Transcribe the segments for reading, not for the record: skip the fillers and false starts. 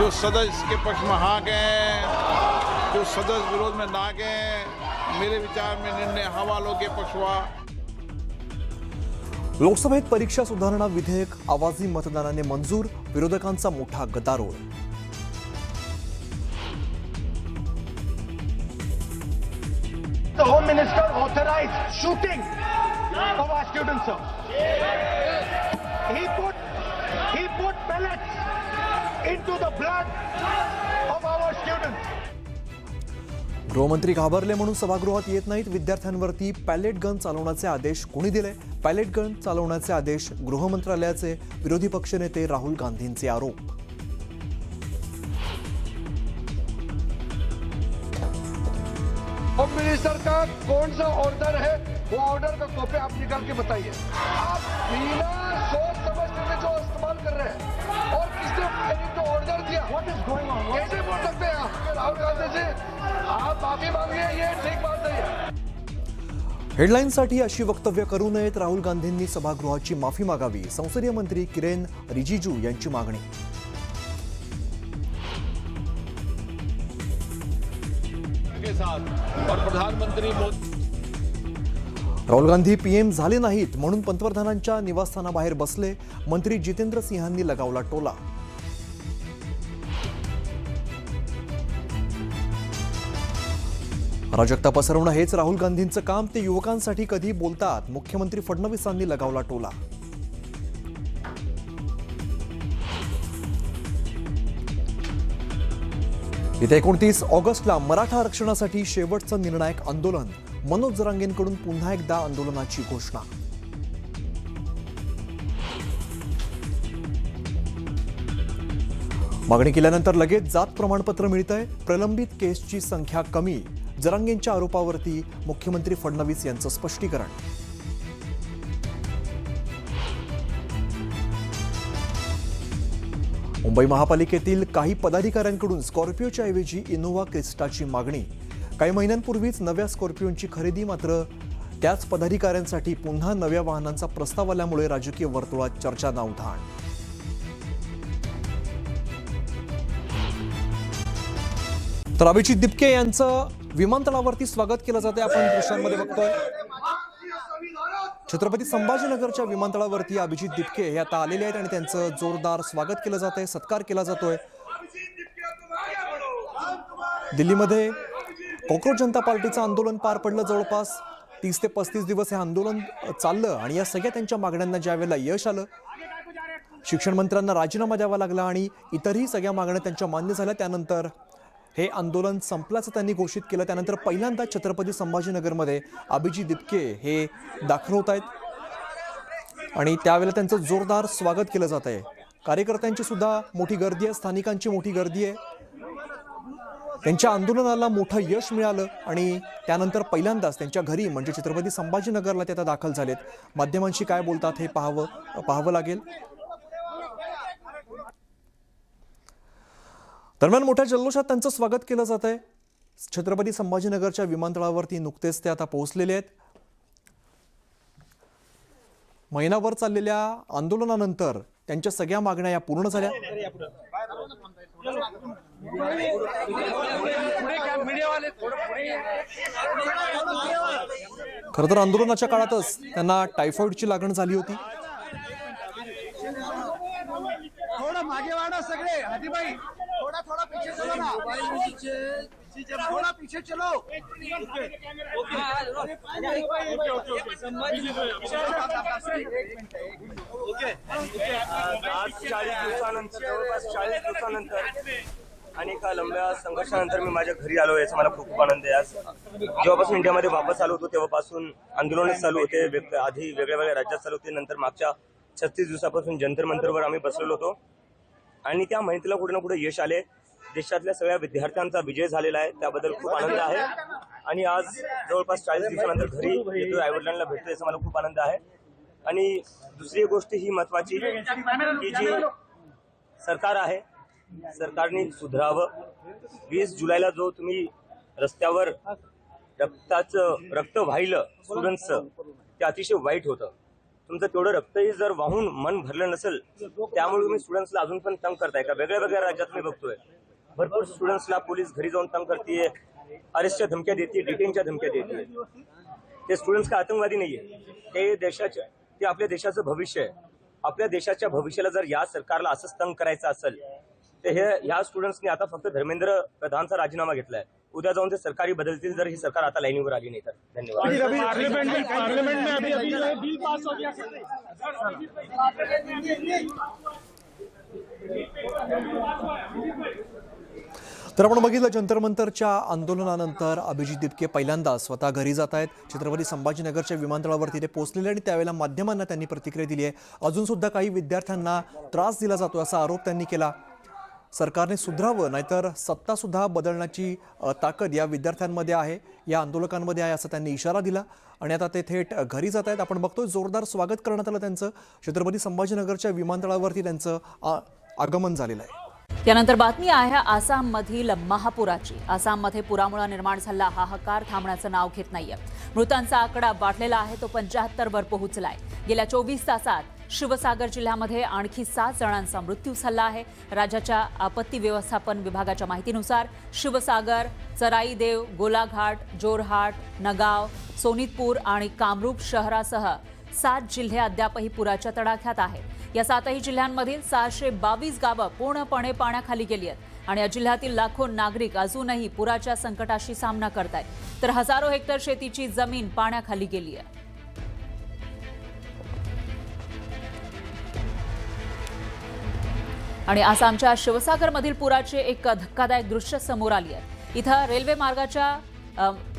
जो सदस्य के पक्ष में हाँ गए, जो सदस्य विरोध में ना गए, मेरे विचार में निर्णय हवालों के पक्ष हुआ। लोकसभेत परीक्षा सुधारणा विधेयक आवाजी मतदानाने मंजूर, विरोधकांचा मोठा गदारोळ। The Home Minister authorized shooting of our students, sir. He put pellets into the blood of our students. गृहमंत्री घाबरले म्हणून सभागृहात येत नाहीत। विद्यार्थ्यांवरती पॅलेट गन चालवण्याचे आदेश कोणी दिले? पॅलेट गन चालवण्याचे आदेश गृह मंत्रालयाचे। विरोधी पक्षनेते राहुल गांधींचे आरोप। होम मिनिस्टर का कौन सा ऑर्डर है, वो ऑर्डर का कॉपी आप निकाल के बताइए। आप बिना सोच समझ के जो इस्तेमाल कर रहे हैं, और किसने जो ऑर्डर दिया, व्हाट इज गोइंग ऑन, कैसे बोल सकते हैं आप? राहुल गांधी जी, आप माफी मांगिए, ये ठीक बात नहीं है। हेडलाईनसाठी अशी वक्तव्य करू नयेत। राहुल गांधींनी सभागृहाची माफी मागावी। संसदीय मंत्री किरेन रिजिजू यांची मागणी। के साथ और प्रधानमंत्री मोदी राहुल गांधी पीएम झाले नाहीत म्हणून पंतप्रधानांच्या निवासस्थानाबाहेर बसले। मंत्री जितेंद्र सिंहांनी लगावला टोला। अराजकता पसरवणं हेच राहुल गांधींचं काम, ते युवकांसाठी कधी बोलतात। मुख्यमंत्री फडणवीसांनी लगावला टोला। येत्या 29 ऑगस्टला मराठा आरक्षणासाठी शेवटचं निर्णायक आंदोलन। मनोज जरांगेंकडून पुन्हा एकदा आंदोलनाची घोषणा। मागणी केल्यानंतर लगेच जात प्रमाणपत्र मिळतंय। प्रलंबित केसची संख्या कमी। जरांगेंच्या आरोपावरती मुख्यमंत्री फडणवीस यांचं स्पष्टीकरण। मुंबई महापालिकेतील काही पदाधिकाऱ्यांकडून स्कॉर्पिओच्या ऐवजी इनोव्हा क्रिस्टाची मागणी। काही महिन्यांपूर्वीच नव्या स्कॉर्पिओची खरेदी, मात्र त्याच पदाधिकाऱ्यांसाठी पुन्हा नव्या वाहनांचा प्रस्ताव आल्यामुळे राजकीय वर्तुळात चर्चांना उधाण। तर अभिजित दिपके यांचं विमानतळावरती स्वागत केलं जाते। आपण दृश्यांमध्ये बघतोय छत्रपती संभाजीनगरच्या विमानतळावरती अभिजित दिपके हे आता आलेले आहेत आणि त्यांचं जोरदार स्वागत केलं जात आहे, सत्कार केला जातोय। दिल्लीमध्ये कॉक्रोच जनता पार्टीचं आंदोलन पार पडलं। जवळपास 30 ते 35 दिवस हे आंदोलन चाललं आणि या सगळ्या त्यांच्या मागण्यांना ज्यावेळेला यश आलं, शिक्षण मंत्र्यांना राजीनामा द्यावा लागला आणि इतरही सगळ्या मागण्या त्यांच्या मान्य झाल्या, त्यानंतर हे आंदोलन संपल्याचं त्यांनी घोषित केलं। त्यानंतर पहिल्यांदा छत्रपती संभाजीनगरमध्ये अभिजित दिपके हे दाखल होत आहेत आणि त्यावेळेला त्यांचं जोरदार स्वागत केलं जात आहे। कार्यकर्त्यांची सुद्धा मोठी गर्दी आहे, स्थानिकांची मोठी गर्दी आहे। त्यांच्या आंदोलनाला मोठं यश मिळालं आणि त्यानंतर पहिल्यांदाच त्यांच्या घरी म्हणजे छत्रपती संभाजीनगरला ते आता दाखल झालेत। माध्यमांशी काय बोलतात हे पाहावं लागेल। दरम्यान मोठ्या जल्लोषात त्यांचं स्वागत केलं जात आहे। छत्रपती संभाजीनगरच्या विमानतळावरती नुकतेच ते आता पोहोचलेले आहेत। महिनाभर चाललेल्या आंदोलनानंतर त्यांच्या सगळ्या मागण्या या पूर्ण झाल्या। खरं तर आंदोलनाच्या काळातच त्यांना टायफॉइडची लागण झाली होती। थोड़ा मागे वाड़ा सगळे हाथीभाई, थोड़ा पीछे चलो ना, थोड़ा पीछे चलो। आज 40 दिवसानंतर, जवळपास 40 दिवसानंतर आणि एका लंब्या संघर्षानंतर मी माझ्या घरी आलो, याचा मला खूप आनंद आहे। आज जेव्हापासून इंडियामध्ये वापस आलो होतो तेव्हापासून आंदोलन चालू होते। आधी वेगळ्या राज्यात चालू होते, नंतर मागच्या 36 दिवसापासून जंतर मंतरवर आम्ही बसलेलो होतो आणि त्या मेहनतीला कुठे ना कुठे यश आले। देशातल्या सगळ्या विद्यार्थ्यांचा विजय झालेला आहे, त्याबद्दल खूप आनंद आहे। आणि आज जवळपास 40 दिवसानंतर घरी येतो, आईवडिलांना भेटतो, याचा मला खूप आनंद आहे। आणि दुसरी गोष्ट ही महत्त्वाची की जी सरकार आहे, सरकारने सुधारावं। 20 जुलैला जो तुम्ही रस्त्यावर रक्त वाहिलं स्टुडंट्सचं, ते अतिशय वाईट होतं। तुमचं तेवढं रक्तही जर वाहून मन भरलं नसेल त्यामुळे तुम्ही स्टुडंट्सला अजून पण तंग करताय का? वेगळ्या वेगळ्या राज्यात मी बघतोय भरपूर स्टुडंट्सला पोलीस घरी जाऊन तंग करते, अरेस्टच्या धमक्या देते, डिटेनच्या धमक्या देते. ते स्टुडंट्स का आतंकवादी नाहीये, ते आपल्या देशाचं भविष्य आहे. आपल्या देशाच्या भविष्याला जर या सरकारला असंच तंग करायचं असेल तर ह्या स्टुडंट्सनी आता फक्त धर्मेंद्र प्रधानचा राजीनामा घेतलाय. उद्या जाऊन ते सरकारी बदलतील जर ही सरकार आता लाईनीवर आली नाही तर. धन्यवाद. पार्लियामेंट में अभी बिल पास हो गया. तर आपण बघितलं जंतर मंतरच्या आंदोलनानंतर अभिजित दिपके पहिल्यांदा स्वतः घरी जात आहेत. छत्रपती संभाजीनगरच्या विमानतळावरती ते पोहोचलेले आणि त्यावेळेला माध्यमांना त्यांनी प्रतिक्रिया दिली आहे. अजून सुद्धा काही विद्यार्थ्यांना त्रास दिला जातो असा आरोप त्यांनी केला. सरकारने सुधारावं नाहीतर सत्तासुद्धा बदलण्याची ताकद या विद्यार्थ्यांमध्ये आहे, या आंदोलकांमध्ये आहे असं त्यांनी इशारा दिला. आणि आता ते थेट घरी जात आहेत. आपण बघतोय जोरदार स्वागत करण्यात आलं त्यांचं. छत्रपती संभाजीनगरच्या विमानतळावरती त्यांचं आगमन झालेलं आहे. त्यानंतर बातमी आहे आसाममधील महापुराची. आसाममध्ये पुरामुळे निर्माण झालेला हाहाकार थांबण्याचं नाव घेत नाहीये. मृतांचा आकडा वाढलेला आहे, तो 75 वर पोहोचलाय. गेल्या 24 तासात शिवसागर जिल्ह्यामध्ये आणखी 7 जणांचा मृत्यू झाला आहे. राज्याच्या आपत्ती व्यवस्थापन विभागाच्या माहितीनुसार शिवसागर, चराईदेव, गोलाघाट, जोरहाट, नगाव, सोनितपूर आणि कामरूप शहरासह 7 जिल्हे अद्यापही पुराच्या तडाख्यात आहेत. या 7ही जिल्ह्यांमधील 622 गावं पूर्णपणे पाण्याखाली गेली आहेत आणि या जिल्ह्यातील लाखो नागरिक अजूनही पुराच्या संकटाशी सामना करतायत. तर हजारो हेक्टर शेतीची जमीन पाण्याखाली गेली आहे. आणि आसामच्या शिवसागरमधील पुराचे एक धक्कादायक दृश्य समोर आली आहे. इथं रेल्वे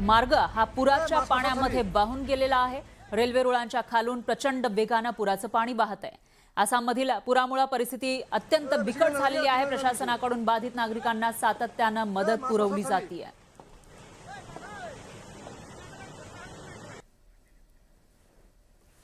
मार्ग हा पुराच्या पाण्यामध्ये वाहून गेलेला आहे. रेल्वे रुळांच्या खालून प्रचंड वेगानं पुराचं पाणी वाहत आहे. आसाममधील पुरामुळे परिस्थिती अत्यंत बिकट झालेली आहे. प्रशासनाकडून बाधित नागरिकांना सातत्यानं मदत पुरवली जाते.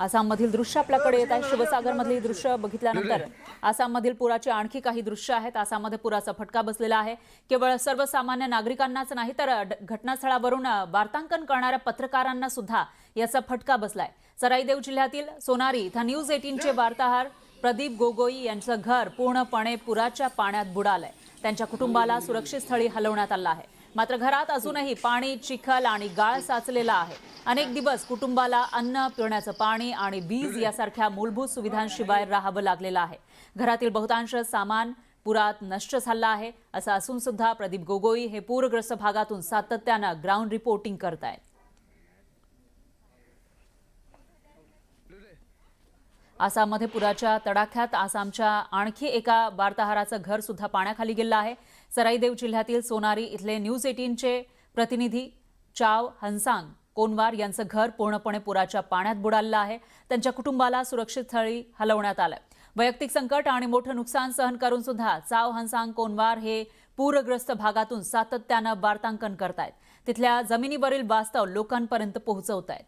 आसाममधील दृश्य आपल्याकडे येत आहे. शिवसागरमधली दृश्य बघितल्यानंतर आसाममधील पुराची आणखी काही दृश्य आहेत. आसाममध्ये पुराचा फटका बसलेला आहे. केवळ सर्वसामान्य नागरिकांनाच नाही तर घटनास्थळावरून वार्तांकन करणाऱ्या पत्रकारांना सुद्धा याचा फटका बसलाय. चराईदेव जिल्ह्यातील सोनारी इथं न्यूज 18चे वार्ताहर प्रदीप गोगोई यांचं घर पूर्णपणे पुराच्या पाण्यात बुडालंय. त्यांच्या कुटुंबाला सुरक्षित स्थळी हलवण्यात आलं आहे. मात्र घरात अजूनही पाणी, चिखल आणि गाळ साचलेला आहे. अनेक दिवस कुटुंबाला अन्न, पिण्याचं पाणी आणि वीज यासारख्या मूलभूत सुविधांशिवाय राहावं लागलेलं आहे. घरातील बहुतांश सामान पुरात नष्ट झालं आहे. असं असून सुद्धा प्रदीप गोगोई हे पूरग्रस्त भागातून सातत्यानं ग्राउंड रिपोर्टिंग करतायत. आसाममध्ये पुराच्या तडाख्यात आसामच्या आणखी एका वार्ताहराचं घर सुद्धा पाण्याखाली गेलं आहे. सराईदेव जिल्ह्यातील सोनारी इथले न्यूज 18चे प्रतिनिधी चाव हंसांग कोनवार यांचं घर पूर्णपणे पुराच्या पाण्यात बुडालेलं आहे. त्यांच्या कुटुंबाला सुरक्षित स्थळी हलवण्यात आलंय. वैयक्तिक संकट आणि मोठं नुकसान सहन करून सुद्धा चाव हंसांग कोनवार हे पूरग्रस्त भागातून सातत्यानं वार्तांकन करतायत. तिथल्या जमिनीवरील वास्तव लोकांपर्यंत पोहोचवतायत.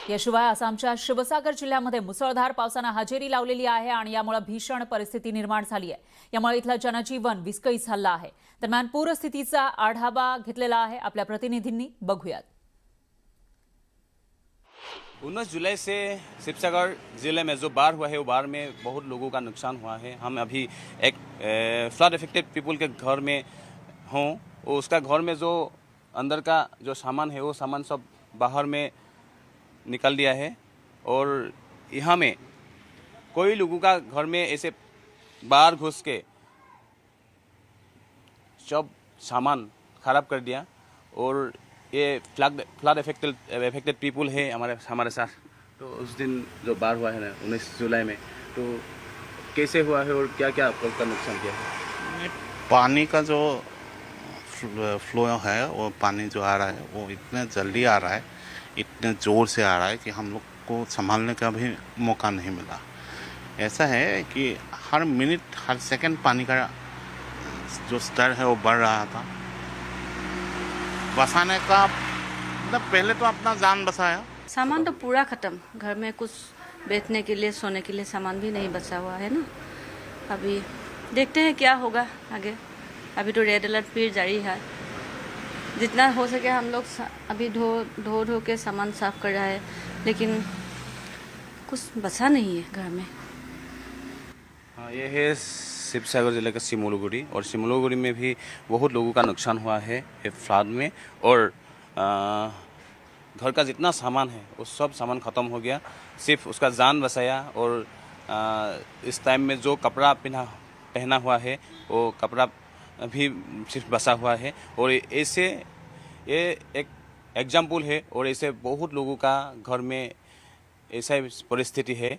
याशिवाय आसामच्या शिवसागर जिल्ह्यामध्ये मुसळधार पावसानं हजेरी लावलेली आहे आणि यामुळे भीषण परिस्थिती निर्माण झाली आहे. यामुळे इथलं जनजीवन विस्कळीत झालं आहे. दरम्यान पूरस्थितीचा आढावा घेतलेला आहे आपल्या प्रतिनिधींनी. बघूयात. 19 जुलाई से शिवसागर ज़िले में जो बाढ़ हुआ है वो बाढ़ में बहुत लोगों का नुकसान हुआ है. हम अभी एक फ्लड इफेक्टेड पीपल के घर में हों, उसका घर में जो अंदर का जो सामान है वो सामान सब बाहर में निकाल दिया है. और यहाँ में कोई लोगों का घर में ऐसे बाहर घुस के सब सामान ख़राब कर दिया. और ये फ्लड इफेक्टेड पीपल है हमारे साथ. तो उस दिन जो बाढ़ हुआ है ना 19 जुलाई में, तो कैसे हुआ है और क्या क्या आपका नुकसान किया है? पानी का जो फ्लो है वो पानी जो आ रहा है वो इतना जल्दी आ रहा है, इतने ज़ोर से आ रहा है कि हम लोग को संभालने का भी मौका नहीं मिला. ऐसा है कि हर मिनट हर सेकंड पानी का जो स्तर है वो बढ़ रहा था. बसाने का मतलब पहले तो अपना जान बसाया. सामान तो पूरा ख़त्म. घर में कुछ बैठने के लिए, सोने के लिए सामान भी नहीं बचा हुआ है ना. अभी देखते हैं क्या होगा आगे. अभी तो रेड अलर्ट फिर जारी है. जितना हो सके हम लोग अभी धो के सामान साफ कर रहा है, लेकिन कुछ बचा नहीं है घर में। हाँ, ये है शिवसागर जिले का सिमोलुगुड़ी, और सिमोलुगुड़ी में भी बहुत लोगों का नुकसान हुआ है ये फ्लड में। और घर का जितना सामान है वो सब सामान ख़त्म हो गया, सिर्फ उसका जान बचाया। और इस टाइम में जो कपड़ा पहना हुआ है वो कपड़ा भी सिर्फ बचा हुआ है। और ऐसे ये एक एग्जाम्पल है, और ऐसे बहुत लोगों का घर में ऐसा परिस्थिति है।